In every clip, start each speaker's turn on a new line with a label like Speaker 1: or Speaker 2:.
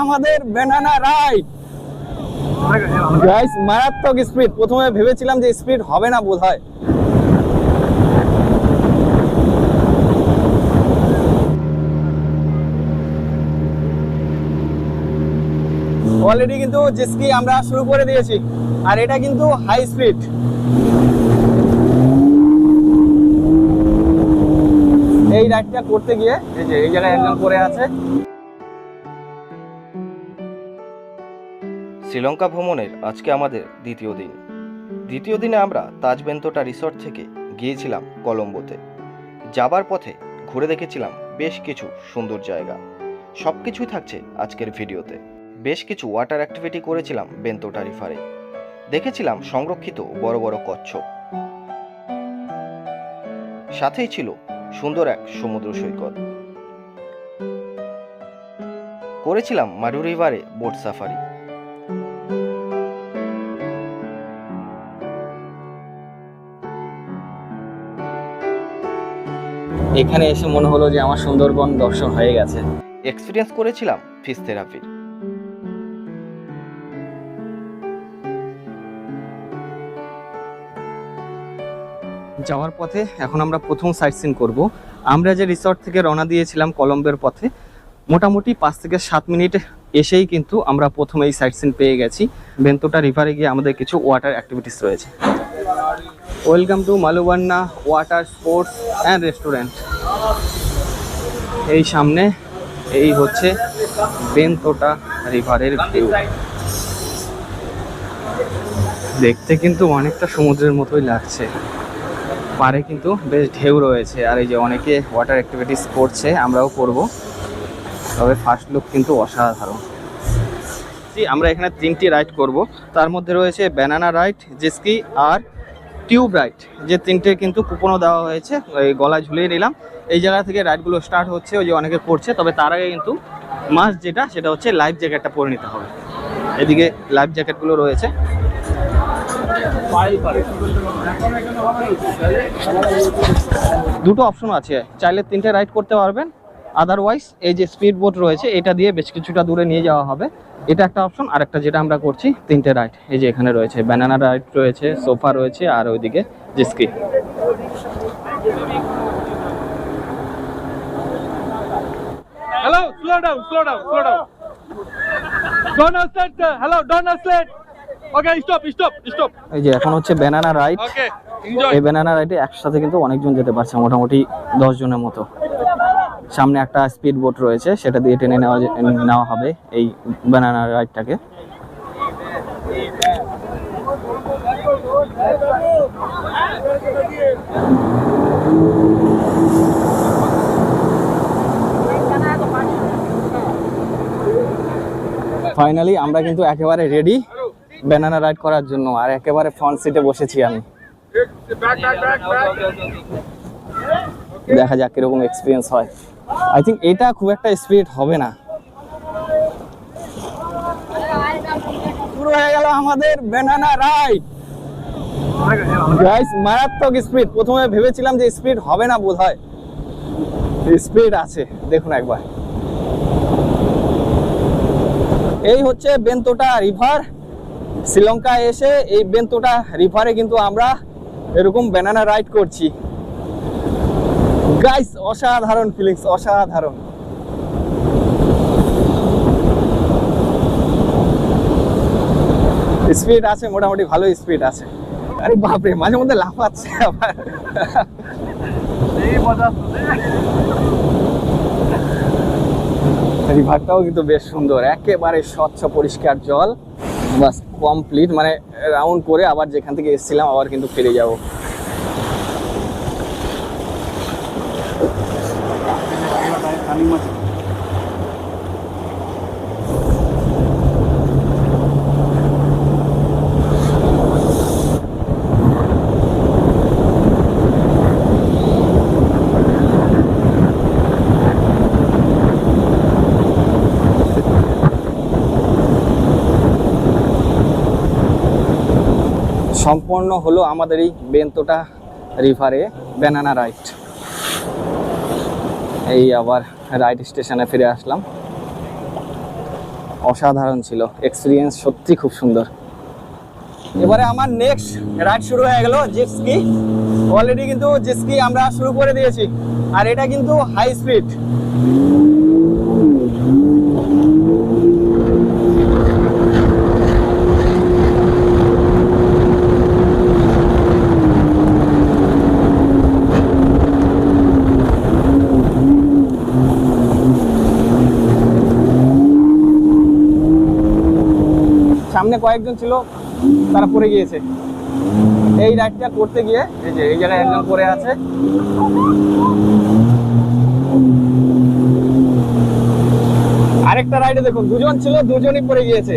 Speaker 1: আমাদের banana ride. Guys মারাত্মক speed. প্রথমে ভেবেছিলাম যে স্পিড হবে না বোধহয়। অলরেডি কিন্তু জেসকি আমরা শুরু করে দিয়েছি, আর এটা কিন্তু হাই স্পিড। এই রাইডটা করতে গিয়ে এই যে এই জায়গায় একজন পড়ে আছে।
Speaker 2: শ্রীলঙ্কা ভ্রমণের আজকে আমাদের দ্বিতীয় দিনে আমরা তাজ বেন্তোটা রিসর্ট থেকে গিয়েছিলাম কলম্বোতে। যাবার পথে ঘুরে দেখেছিলাম বেশ কিছু সুন্দর জায়গা। সব কিছুই থাকছে আজকের ভিডিওতে। বেশ কিছু ওয়াটার অ্যাক্টিভিটি করেছিলাম বেন্তোটা রিভারে। দেখেছিলাম সংরক্ষিত বড় বড় কচ্ছপ, সাথেই ছিল সুন্দর এক সমুদ্র সৈকত। করেছিলাম মাডু রিভারে বোট সাফারি।
Speaker 1: এখানে এসে মনে হলো যে আমার সুন্দরবন দর্শন হয়ে গেছে।
Speaker 2: এক্সপিরিয়েন্স করেছিলাম ফিশ থেরাপির।
Speaker 1: যাওয়ার পথে এখন আমরা প্রথম সাইট সিন করবো। আমরা যে রিসর্ট থেকে রওনা দিয়েছিলাম কলম্বোর পথে, মোটামুটি 5 থেকে 7 মিনিট এসেই কিন্তু আমরা প্রথম এই সাইট সিন পেয়ে গেছি। বেন্তোটা রিভারে গিয়ে আমাদের কিছু ওয়াটার অ্যাক্টিভিটিস রয়েছে। Welcome to Malubanna water sports and restaurant. এই সামনে এই হচ্ছে বেন্তোটা রিভারের ভিউ। দেখতে কিন্তু অনেকটা সমুদ্রের মতোই লাগছে। পারে কিন্তু বেশ ঢেউ রয়েছে, আর এই যে অনেকে ওয়াটার অ্যাক্টিভিটিস করছে, আমরাও করব। তবে ফার্স্ট লুক কিন্তু অসাধারণ। আমরা এখানে 3টি রাইড করব। তার মধ্যে রয়েছে ব্যানানা রাইড, জেসকি আর টিউব রাইড। যে 3টে কিন্তু কুপনও দেওয়া হয়েছে, ওই গলায় ঝুলিয়ে নিলাম। এই জায়গা থেকে রাইডগুলো স্টার্ট হচ্ছে, ওই যে অনেকে করছে। তবে তার আগে কিন্তু মাস্ট যেটা সেটা হচ্ছে লাইফ জ্যাকেটটা পরে নিতে হবে। এদিকে লাইফ জ্যাকেটগুলো রয়েছে। দুটো অপশন আছে, চাইলে 3টে রাইড করতে পারবেন। আদারওয়াইজ এই যে স্পিড বোট রয়েছে এটা দিয়ে বেশ কিছুটা দূরে নিয়ে যাওয়া হবে। এটা একটা অপশন। আর একটা যেটা আমরা করছি 3টে রাইড। এই যে এখানে রয়েছে ব্যানানা রাইড রয়েছে, সোফা রয়েছে, আর ওইদিকে জেসকি।
Speaker 3: Hello, slow down. Don't accelerate. Hello, don't accelerate. Okay, stop.
Speaker 1: এই যে এখন হচ্ছে ব্যানানা রাইড।
Speaker 3: Okay, enjoy.
Speaker 1: এই ব্যানানা রাইডে একসাথে কিন্তু অনেকজন যেতে পারছে, মোটামুটি 10 জনের মতো। সামনে একটা স্পিড বোট রয়েছে, সেটা দিয়ে টেনে নেওয়া হবে এই ব্যানানা রাইডটাকে। ফাইনালি আমরা কিন্তু একেবারে রেডি ব্যানানা রাইড করার জন্য, আর একেবারে ফ্রন্ট সিটে বসেছি আমি।
Speaker 3: Back.
Speaker 1: দেখা যাক কিরকম এক্সপিরিয়েন্স হয়। আই থিঙ্ক এটা খুব একটা স্পিড হবে না। শুরু হয়ে গেল আমাদের ব্যানানা রাইড। গাইস মারাত্মক স্পিড। প্রথমে ভেবেছিলাম যে স্পিড হবে না বোধহয়, স্পিড আছে। দেখুন একবার। এই হচ্ছে বেন্তোটা রিভার। শ্রীলঙ্কায় এসে এই বেন্তোটা রিভারে কিন্তু আমরা এরকম ব্যানানা রাইড করছি। গাইস অসাধারণ ফিলিংস, অসাধারণ। স্পিড আছে, মোটামুটি ভালো স্পিড আছে। আরে বাপরে, মাঝে মধ্যে লাফাচ্ছে আবার। রিভারটাও কিন্তু বেশ সুন্দর, একেবারে স্বচ্ছ পরিষ্কার জল। বাস কমপ্লিট, মানে রাউন্ড করে আবার যেখান থেকে এসেছিলাম আবার কিন্তু ফিরে যাব। সম্পূর্ণ হলো আমাদের এই বেন্তোটা রিভারে ব্যানানা রাইড। এই আবার রাইড স্টেশনে ফিরে আসলাম। অসাধারণ ছিল, এক্সপিরিয়েন্স সত্যি খুব সুন্দর। এবারে আমার নেক্সট রাইড শুরু হয়ে গেল জেটস্কি। অলরেডি কিন্তু জেটস্কি আমরা শুরু করে দিয়েছি, আর এটা কিন্তু হাই স্পিড। সামনে কয়েকজন ছিল, তারা পড়ে গিয়েছে। এই রাইডটা করতে গিয়ে এই যে এই জায়গায় একজন পড়ে আছে। আরেকটা রাইডে দেখুন দুজন ছিল, দুজনই পড়ে গিয়েছে,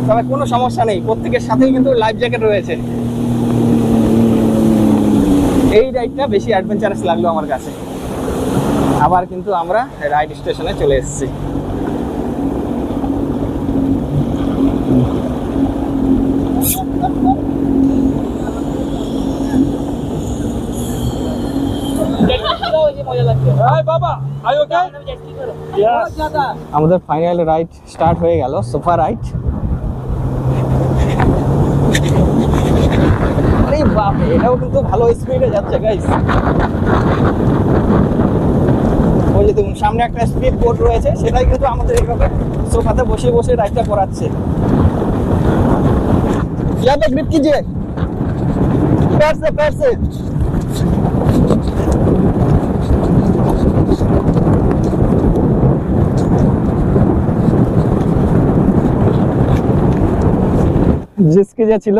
Speaker 1: তবে কোনো সমস্যা নেই, প্রত্যেকের সাথেই কিন্তু লাইফ জ্যাকেট রয়েছে। এই রাইডটা বেশি অ্যাডভেঞ্চারাস লাগলো আমার কাছে। আবার কিন্তু আমরা রাইড স্টেশনে চলে এসেছি।
Speaker 3: Hi, Baba. Are you okay? Yes.
Speaker 1: আমাদের ফাইনাল রাইড স্টার্ট হয়ে গেল, সোফা রাইড। আরে বাপ, এটাও কিন্তু ভালো স্পিডে যাচ্ছে গাইস। ওই যে দেখুন সামনে একটা স্পিড বোট রয়েছে, সেটাই কিন্তু আমাদের এইভাবে সোফাতে বসে বসে রাইডটা করাচ্ছে। यहाँ पे ग्रिप कीजिए, पैर से। জিসকি যে ছিল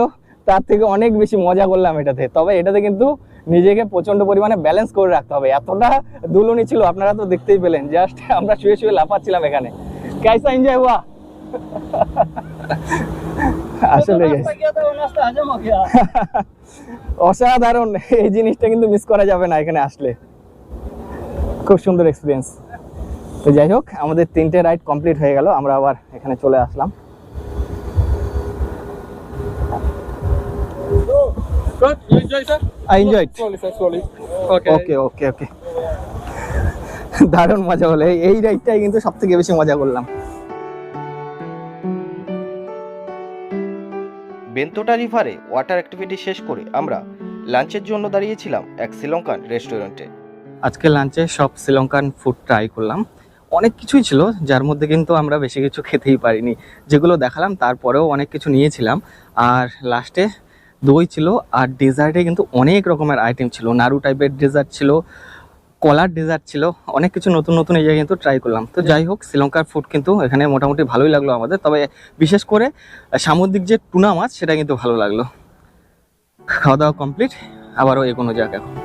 Speaker 1: তার থেকে অনেক বেশি মজা করলাম এটাতে। তবে এটাতে কিন্তু নিজেকে প্রচন্ড পরিমাণে ব্যালেন্স করে রাখতে হবে, এতটা দুলুনি ছিল, আপনারা তো দেখতেই পেলেন। জাস্ট আমরা শুয়ে শুয়ে লাফাচ্ছিলাম এখানে। कैसा एंजॉय हुआ? আসলে অসাধারণ, এই জিনিসটা কিন্তু মিস করা যাবে না এখানে আসলে। খুব সুন্দর এক্সপিরিয়েন্স। তো যাই হোক, আমাদের 3টে রাইড কমপ্লিট হয়ে গেল, আমরা আবার এখানে চলে আসলাম।
Speaker 3: Good. You enjoy, sir?
Speaker 1: I enjoyed.
Speaker 3: Slowly, sir. Slowly. Okay.
Speaker 1: ওকে দারুণ মজা হলো। এই রাইডটাই কিন্তু সব থেকে বেশি মজা করলাম।
Speaker 2: বেন্তোটা রিভারে ওয়াটার অ্যাক্টিভিটি শেষ করে আমরা লাঞ্চের জন্য দাঁড়িয়েছিলাম এক শ্রীলঙ্কান রেস্টুরেন্টে।
Speaker 1: আজকে লাঞ্চে সব শ্রীলঙ্কান ফুড ট্রাই করলাম। অনেক কিছুই ছিল, যার মধ্যে কিন্তু আমরা বেশি কিছু খেতেই পারিনি। যেগুলো দেখালাম তারপরেও অনেক কিছু নিয়েছিলাম। আর লাস্টে দই ছিল, আর ডেজার্টে কিন্তু অনেক রকমের আইটেম ছিল। নাড়ু টাইপের ডেজার্ট ছিল, কলার ডেজার্ট ছিল, অনেক কিছু নতুন নতুন এই জায়গায় কিন্তু ট্রাই করলাম। তো যাই হোক, শ্রীলঙ্কার ফুড কিন্তু এখানে মোটামুটি ভালোই লাগলো আমাদের। তবে বিশেষ করে সামুদ্রিক যে টুনা মাছ, সেটা কিন্তু ভালো লাগলো। খাওয়া দাওয়া কমপ্লিট, আবারও এগোনো যাক এখন।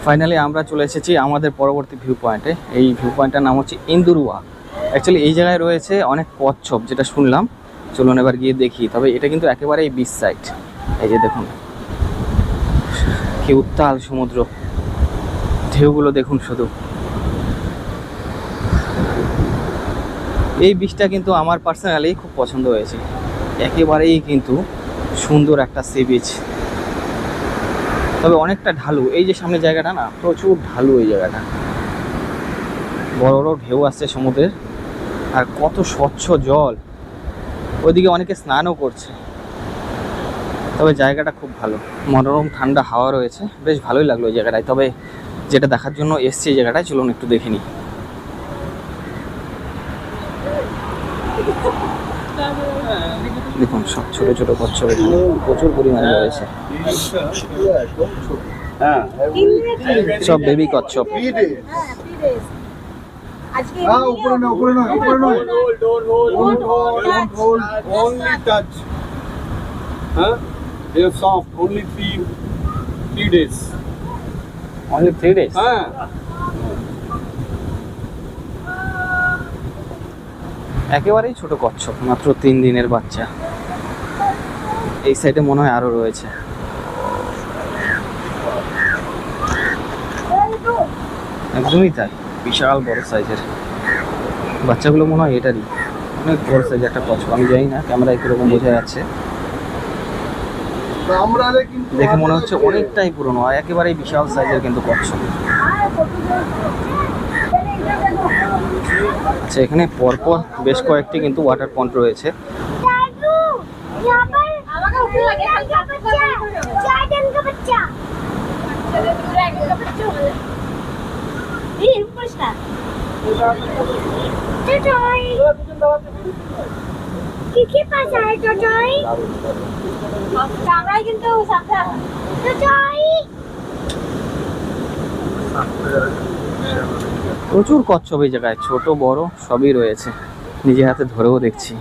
Speaker 1: ফাইনালি আমরা চলে এসেছি আমাদের পরবর্তী ভিউ পয়েন্টে। এই ভিউ পয়েন্টটার নাম হচ্ছে ইন্দুরুয়া। অ্যাকচুয়ালি এই জায়গায় রয়েছে অনেক কচ্ছপ, যেটা শুনলাম। চলুন এবার গিয়ে দেখি। তবে এটা কিন্তু একেবারেই বিচ সাইড। এই যে দেখুন কি উত্তাল সমুদ্র, ঢেউগুলো দেখুন শুধু। এই বিচটা কিন্তু আমার পার্সোনালি খুব পছন্দ হয়েছে। একেবারেই কিন্তু সুন্দর একটা সি বিচ, তবে অনেকটা ঢালু। এই যে সামনে জায়গাটা না, প্রচুর ঢালু এই জায়গাটা। বড় বড় ঢেউ আসছে সমুদ্রের, আর কত স্বচ্ছ জল। ওইদিকে অনেকে স্নানও করছে। তবে জায়গাটা খুব ভালো, মনোরম ঠান্ডা হাওয়া রয়েছে, বেশ ভালোই লাগলো এই জায়গাটায়। তবে যেটা দেখার জন্য এসছি এই জায়গাটায়, চলুন একটু দেখে নিই। দেখুন সব ছোট ছোট কচ্ছপ এখানে প্রচুর পরিমাণে রয়েছে, সব বেবি কচ্ছপ।
Speaker 3: Only touch. Huh? They are soft. Only three days.
Speaker 1: Only 3 days? একেবারেই ছোট কচ্ছপ, মাত্র 3 দিনের বাচ্চা। এই সাইডে মনে হয় আরো রয়েছে। একদমই তাই, বিশাল বড় সাইজের বাচ্চাগুলো মনে হয় এটারই। অনেক বড় সাইজ একটা কচ্ছপ, আমি জানি না ক্যামেরায় কিরকম বোঝা যাচ্ছে। দেখে মনে হচ্ছে অনেকটাই পুরনো, একেবারেই বিশাল সাইজের কিন্তু কচ্ছপ। আচ্ছা, এখানে পরপর বেশ কয়েকটি কিন্তু ওয়াটার পন্ড রয়েছে। প্রচুর কচ্ছপ এই জায়গায়, ছোট বড় সবই রয়েছে, নিজে হাতে ধরেও দেখছি।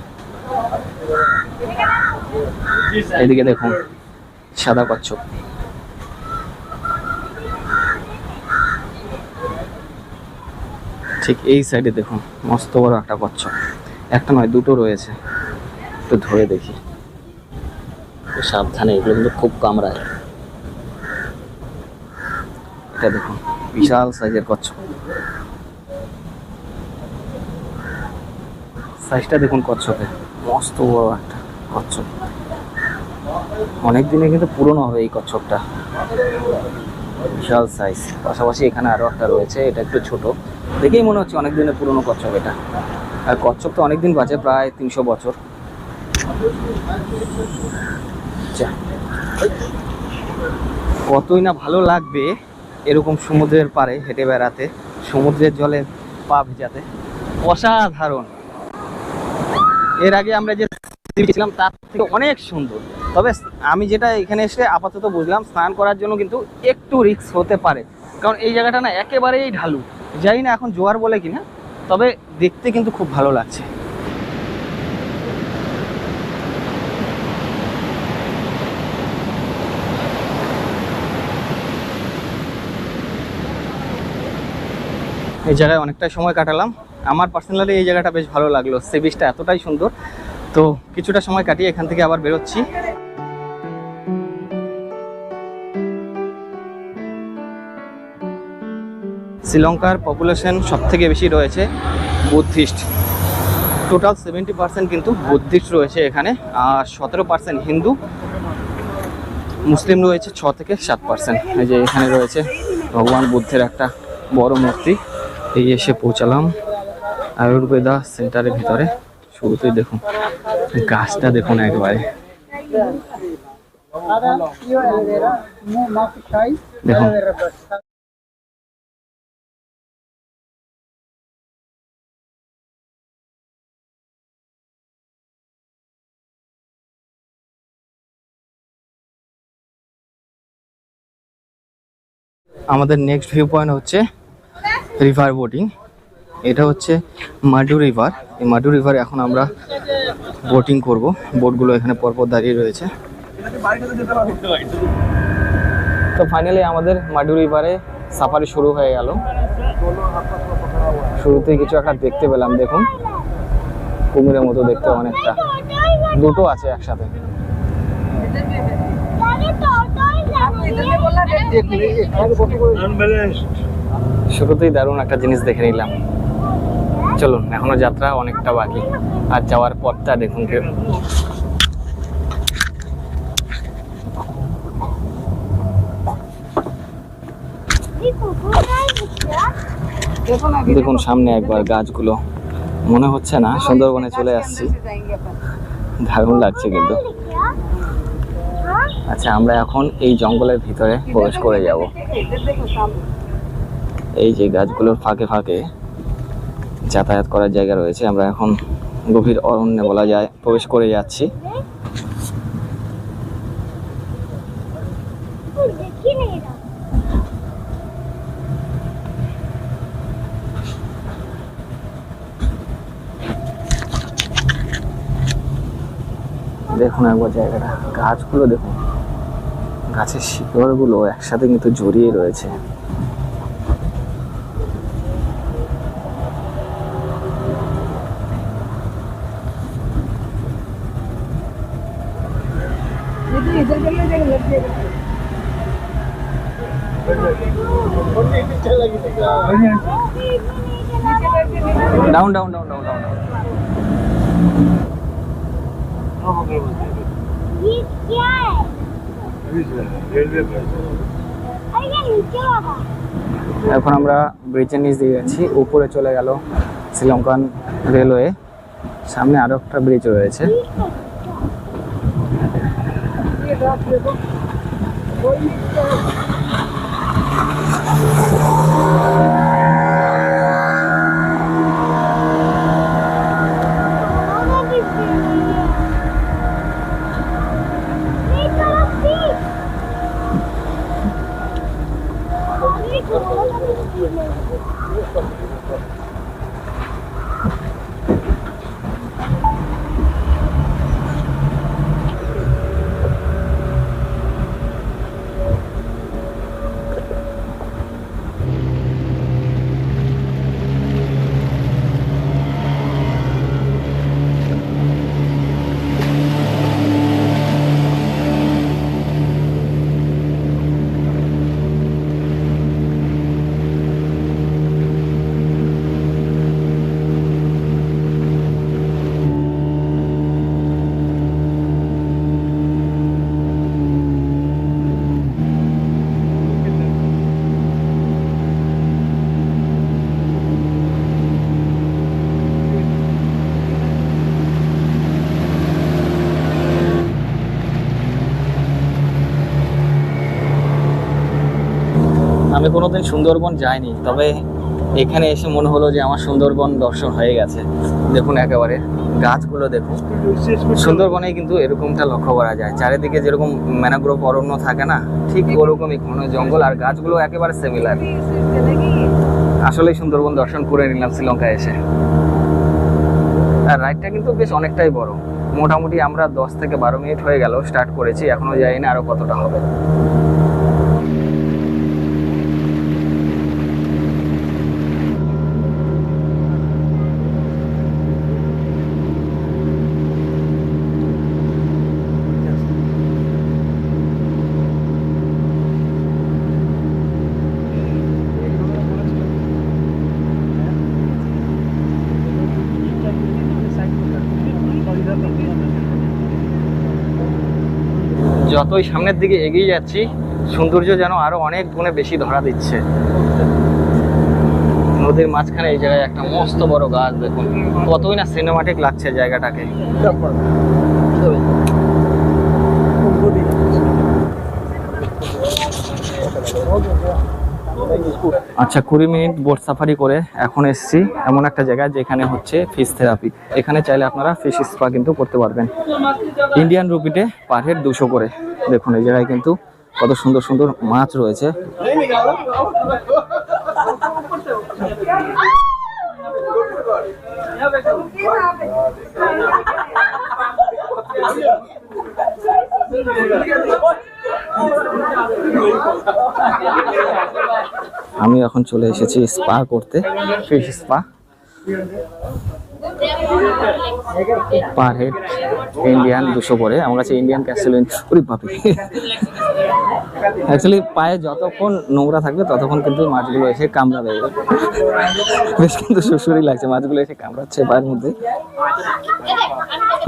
Speaker 1: এদিকে দেখুন সাদা কচ্ছপ। ঠিক এই সাইডে দেখুন মস্ত বড় একটা কচ্ছপ, একটা নয় দুটো রয়েছে, একটু ধরে দেখি। সাবধানে, এগুলো কিন্তু খুব কামড়ায়। এটা দেখুন বিশাল সাইজের কচ্ছপ, সাইজটা দেখুন কচ্ছপের, মস্ত বড় একটা কচ্ছপ। অনেক দিনে কিন্তু পুরনো হবে এই কচ্ছপটা, বিশাল সাইজ। পাশাপাশি এখানে আরো একটা রয়েছে, এটা একটু ছোট, দেখেই মনে হচ্ছে অনেক দিনের পুরনো কচ্ছপ এটা। আর কচ্ছপ তো অনেকদিন বাঁচে, প্রায় 300 বছর। কতই না ভালো লাগবে এরকম সমুদ্রের পাড়ে হেঁটে বেড়াতে, সমুদ্রের জলে পা ভেজাতে, অসাধারণ। এর আগে আমরা যে ছিলাম তার থেকে অনেক সুন্দর। তবে আমি যেটা এখানে এসে আপাতত বুঝলাম, স্নান করার জন্য কিন্তু একটু রিস্ক হতে পারে, কারণ এই জায়গাটা না একেবারেই ঢালু। জানি না এখন জোয়ার বলে কিনা, তবে দেখতে কিন্তু খুব ভালো লাগছে। এই জায়গায় অনেকটাই সময় কাটালাম। আমার পার্সোনালি এই জায়গাটা বেশ ভালো লাগলো, সি বিচটা এতটাই সুন্দর। তো কিছুটা সময় কাটিয়ে এখান থেকে আবার বেরোচ্ছি। শ্রীলঙ্কার পপুলেশন সব থেকে বেশি রয়েছে বুদ্ধিস্ট, টোটাল 70% কিন্তু বুদ্ধিস্ট রয়েছে এখানে, আর 17% হিন্দু, মুসলিম রয়েছে 6 থেকে 7%। এই যে এখানে রয়েছে ভগবান বুদ্ধের একটা বড় মূর্তি। এই এসে পৌঁছালাম আয়ুর্বেদা সেন্টারের ভিতরে। শুরুতেই দেখুন গাছটা দেখুন একবারে, দেখুন আমাদের নেক্সট ভিউ পয়েন্ট হচ্ছে রিভার বোটিং। এটা হচ্ছে মাডু রিভার। এই মাডু রিভারে এখন আমরা বোটিং করব। বোটগুলো এখানে পরপর দাঁড়িয়ে রয়েছে। তো ফাইনালি আমাদের মাডু রিভারে সাফারি শুরু হয়ে গেল। শুরুতেই কিছু একটা দেখতে পেলাম, দেখুন কুমিরের মতো দেখতে, অনেকটা, দুটো আছে একসাথে। শুরুতেই দারুণ একটা জিনিস দেখে নিলাম। চলুন, এখনো যাত্রা অনেকটা বাকি, আর যাওয়ার পথটা দেখুন। দেখুন সামনে একবার গাছগুলো, মনে হচ্ছে না সুন্দরবনে চলে আসছি, দারুণ লাগছে কিন্তু। আচ্ছা, আমরা এখন এই জঙ্গলের ভিতরে প্রবেশ করে যাব। এই যে গাছগুলোর ফাঁকে ফাঁকে যাতায়াত করার জায়গা রয়েছে। আমরা এখন গভীর অরণ্যে বলা যায় প্রবেশ করে যাচ্ছি। দেখুন একবার জায়গাটা, গাছগুলো দেখুন, গাছের শিকড়গুলো একসাথে কিন্তু জড়িয়ে রয়েছে। Down down down down down.
Speaker 4: ये क्या है? अरे ये नीचे वाला।
Speaker 1: এখন আমরা ব্রিজের নিচ দিয়ে যাচ্ছি, উপরে চলে গেল শ্রীলঙ্কান রেলওয়ে, সামনে আরো একটা ব্রিজ রয়েছে। আমি কোনোদিন সুন্দরবন যাইনি, তবে এখানে এসে মনে হলো যে আমার সুন্দরবন দর্শন হয়ে গেছে। দেখুন একেবারে গাছগুলো দেখুন, সুন্দরবনে কিন্তু এরকমটা লক্ষ্য করা যায়, চারিদিকে যেরকম ম্যানগ্রোভ অরণ্য থাকে না, ঠিক ওরকমই ঘন জঙ্গল, আর গাছগুলো একেবারে সিমিলার। আসলেই সুন্দরবন দর্শন করে নিলাম শ্রীলঙ্কায় এসে। আর রাইডটা কিন্তু বেশ অনেকটাই বড়, মোটামুটি আমরা 10 থেকে 12 মিনিট হয়ে গেল স্টার্ট করেছি, এখনো যাইনি আরো কতটা হবে। যতই সামনের দিকে এগিয়ে যাচ্ছি, সৌন্দর্য যেন আরো অনেক গুণে বেশি ধরা দিচ্ছে। নদীর মাঝখানে এই জায়গায় একটা মস্ত বড় গাছ, দেখুন কতই না সিনেমাটিক লাগছে জায়গাটাকে। আচ্ছা, 20 মিনিট বোট সাফারি করে এখন এসেছি এমন একটা জায়গায় যেখানে হচ্ছে ফিশ থেরাপি। এখানে চাইলে আপনারা ফিশ স্পা কিন্তু করতে পারবেন। ইন্ডিয়ান রুপিতে পার হেড 200 করে। দেখুন এই জায়গায় কিন্তু কত সুন্দর সুন্দর মাছ রয়েছে। আমি এখন চলে এসেছি স্পা করতে, fish spa. Per head Indian 200 করে। আমার কাছে ইন্ডিয়ান ক্যাসেলিন ওরে বাপরে। অ্যাকচুয়ালি পায়ে যতক্ষণ নোংরা থাকবে ততক্ষণ কিন্তু মাছগুলো এসে কামড়াবে। বেশ কিন্তু সুসুরি লাগছে, মাছগুলো এসে কামড়াচ্ছে পায়ের মধ্যে।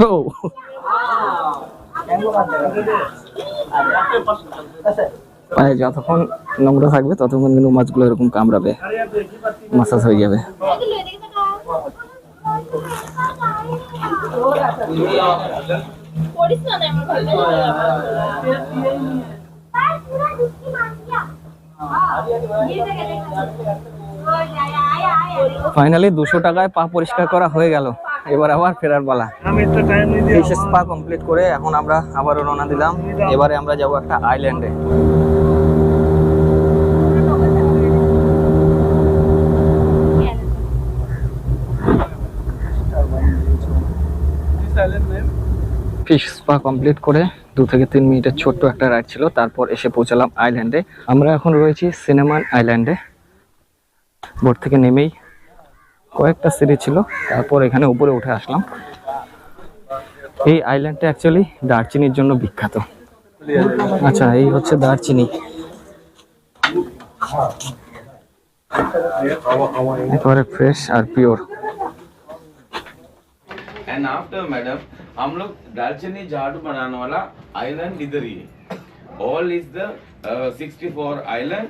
Speaker 1: ও পায়ে যতক্ষণ নোংরা থাকবে ততক্ষণ কিন্তু মাছগুলো এরকম কামড়াবে, মাসাজ হয়ে যাবে। ফাইনালি 200 টাকায় পা পরিষ্কার করা হয়ে গেল। এবার আবার ফেরার পালা। ফিশ স্পা কমপ্লিট করে এখন আমরা আবার রওনা দিলাম। এবারে আমরা যাব একটা আইল্যান্ডে। ফিশ স্পা কমপ্লিট করে 2 থেকে 3 মিনিটের ছোট্ট একটা রাইড ছিল, তারপর এসে পৌঁছালাম আইল্যান্ডে। আমরা এখন রয়েছি সিনেমান আইল্যান্ডে। বোট থেকে নেমেই কয়েকটা সিঁড়ি ছিল, তারপর এখানে উপরে উঠে আসলাম। এই আইল্যান্ডটা অ্যাকচুয়ালি দারচিনির জন্য বিখ্যাত। আচ্ছা, এই হচ্ছে দারচিনি, একেবারে ফ্রেশ আর পিওর।
Speaker 5: एंड आफ्टर मैडम हम लोग दालचीनी झाड़ू बनाने वाला आइलैंड इधर ही है। All is the 64 island.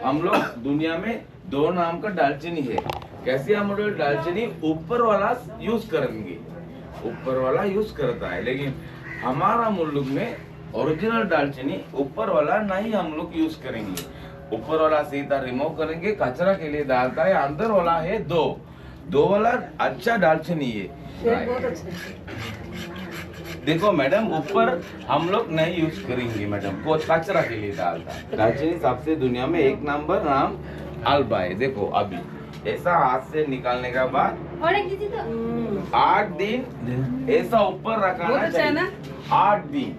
Speaker 5: हम लोग दुनिया में 2 नाम का दालचीनी है। कैसे हम लोग दालचीनी ऊपर वाला यूज करेंगे, ऊपर वाला यूज करता है, लेकिन हमारा मुल्क में ओरिजिनल दालचीनी ऊपर वाला नहीं हम लोग यूज करेंगे। ऊपर वाला सीधा रिमूव करेंगे, कचरा के लिए डालता है। अंदर वाला है दो वाला अच्छा दालचीनी है। देखो मैडम, ऊपर हम लोग नहीं यूज करेंगे मैडम, को कचरा के लिए डालता है। दालचीनी सबसे दुनिया में 1 नंबर नाम अल्बा है। देखो अभी ऐसा हाथ से निकालने के बाद 8 दिन ऐसा ऊपर रखना चाहिए। 8 दिन।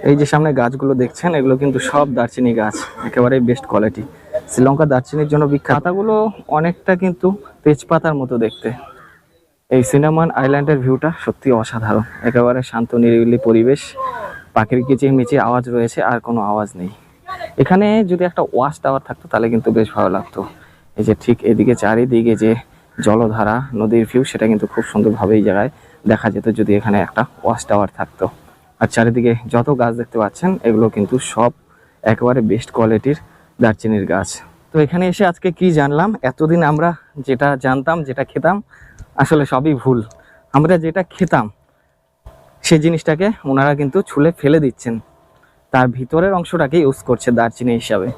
Speaker 1: এই যে সামনে গাছগুলো দেখছেন, এগুলো কিন্তু সব দারচিনি গাছ, একেবারে বেস্ট কোয়ালিটি। শ্রীলঙ্কা দারচিনির জন্য বিখ্যাত। পাতাগুলো অনেকটা কিন্তু তেজপাতার মতো দেখতে। এই সিনামন আইল্যান্ডের ভিউটা সত্যি অসাধারণ, একেবারে শান্ত নিরিবিলি পরিবেশ, পাখির কিচিরমিচির আওয়াজ রয়েছে, আর কোনো আওয়াজ নেই। এখানে যদি একটা ওয়াচ টাওয়ার থাকতো তাহলে কিন্তু বেশ ভালো লাগতো। এই যে ঠিক এদিকে চারিদিকে যে জলধারা, নদীর ভিউ, সেটা কিন্তু খুব সুন্দরভাবে এই জায়গায় দেখা যেত যদি এখানে একটা ওয়াচ টাওয়ার থাকতো। আর চারিদিকে যত গাছ দেখতে পাচ্ছেন, এগুলো কিন্তু সব একেবারে বেস্ট কোয়ালিটির দারচিনির গাছ। তো এখানে এসে আজকে কি জানলাম, এতদিন আমরা যেটা জানতাম, যেটা খেতাম, আসলে সবই ভুল। আমরা যেটা খেতাম সেই জিনিসটাকে ওনারা কিন্তু ছুলে ফেলে দিচ্ছেন, তার ভিতরের অংশটাকে ইউজ করছে দারচিনি হিসাবে।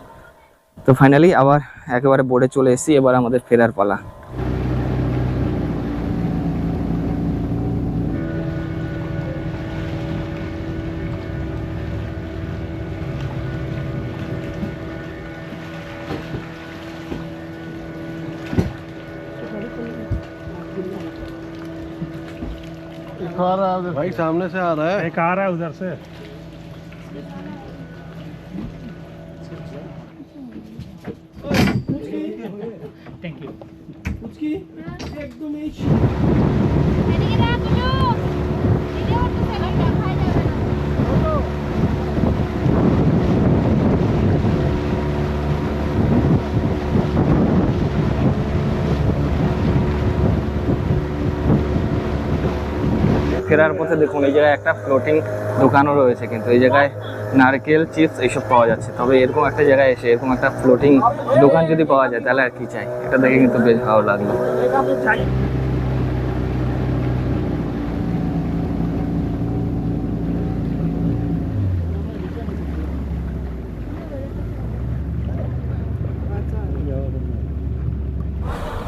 Speaker 1: তো ফাইনালি আবার একেবারে বোর্ডে চলে এসেছি, এবার আমাদের ফেরার পালা।
Speaker 6: भाई सामने से आ रहा है,
Speaker 3: एक आ रहा है उधर से। Thank you.
Speaker 4: এদিকে দেখ কুটু, ভিডিও করতেছে, লোকটা খাই যাবে না।
Speaker 1: ফেরার পথে দেখুন এই জায়গায় একটা ফ্লোটিং দোকানও রয়েছে, কিন্তু এই জায়গায় নারকেল চিপস এইসব পাওয়া যাচ্ছে। তবে এরকম একটা জায়গায় এসে এরকম একটা ফ্লোটিং দোকান যদি পাওয়া যায় তাহলে আর কি চাই। এটা দেখে কিন্তু বেশ ভালো লাগলো।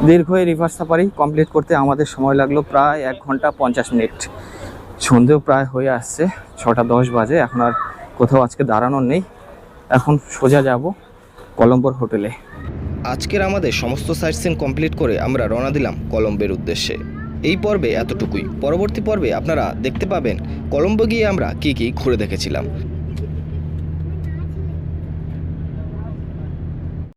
Speaker 1: দীর্ঘ এই রিভার সাফারি কমপ্লিট করতে আমাদের সময় লাগলো প্রায় 1 ঘন্টা 50 মিনিট। সন্ধেও প্রায় হয়ে আসছে, 6টা 10 বাজে। এখন আর কোথাও আজকে দাঁড়ানোর নেই, এখন সোজা যাব কলম্বোর হোটেলে।
Speaker 2: আজকের আমাদের সমস্ত সাইট সিন কমপ্লিট করে আমরা রওনা দিলাম কলম্বোর উদ্দেশ্যে। এই পর্বে এতটুকুই। পরবর্তী পর্বে আপনারা দেখতে পাবেন কলম্বো গিয়ে আমরা কী কী ঘুরে দেখেছিলাম।